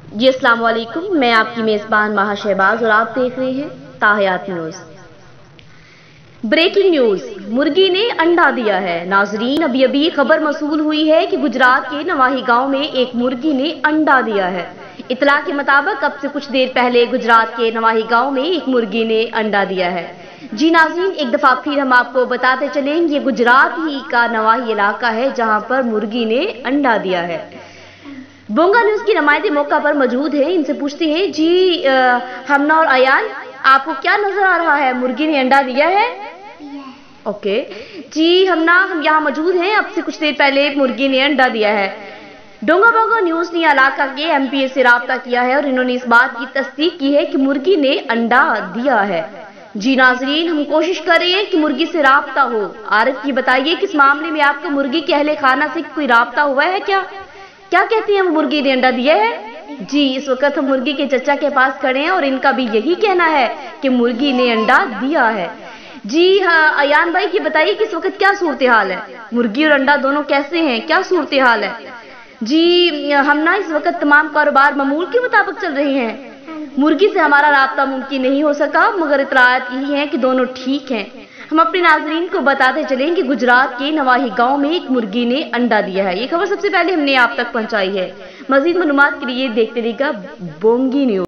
जी अस्सलाम वालेकुम, मैं आपकी मेज़बान माहा शहबाज और आप देख रहे हैं ताहयात न्यूज़। ब्रेकिंग न्यूज़, मुर्गी ने अंडा दिया है। नाजरीन, अभी खबर मौसूल हुई है कि गुजरात के नवाही गांव में एक मुर्गी ने अंडा दिया है। इत्तला के मुताबिक अब से कुछ देर पहले गुजरात के नवाही गांव में एक मुर्गी ने अंडा दिया है। जी नाज़रीन, एक दफ़ा फिर हम आपको बताते चलेंगे, ये गुजरात ही का नवाही इलाका है जहां पर मुर्गी ने अंडा दिया है। बोंगा न्यूज़ की नुमाइंदे मौका पर मौजूद है, इनसे पूछते हैं जी हमना और अयान, आपको क्या नजर आ रहा है? मुर्गी ने अंडा दिया है? ओके जी हमना, हम यहाँ मौजूद हैं, अब से कुछ देर पहले मुर्गी ने अंडा दिया है। डोंगा बोंगा न्यूज़ ने इलाका के एमपीए से राब्ता किया है और इन्होंने इस बात की तस्दीक की है कि मुर्गी ने अंडा दिया है। जी नाजरीन, हम कोशिश कर रहे हैं कि मुर्गी से राब्ता हो। आरिफ, ये बताइए कि इस मामले में आपका मुर्गी के अहले खाना से कोई राब्ता हुआ है क्या? क्या कहती हैं, वो मुर्गी ने अंडा दिया है? जी, इस वक्त हम मुर्गी के चचा के पास खड़े हैं और इनका भी यही कहना है कि मुर्गी ने अंडा दिया है। जी हाँ अयान भाई, ये बताइए कि इस वक्त क्या सूरत हाल है? मुर्गी और अंडा दोनों कैसे हैं, क्या सूरत हाल है? जी हम ना इस वक्त तमाम कारोबार मामूल के मुताबिक चल रहे हैं। मुर्गी से हमारा राब्ता मुमकिन नहीं हो सका, मगर इतलात यही है कि दोनों ठीक हैं। हम अपने नाजरीन को बताते चलें कि गुजरात के नवाही गांव में एक मुर्गी ने अंडा दिया है। ये खबर सबसे पहले हमने आप तक पहुंचाई है। मजीद मालूमात के लिए देखते रहिएगा बोंगी न्यूज़।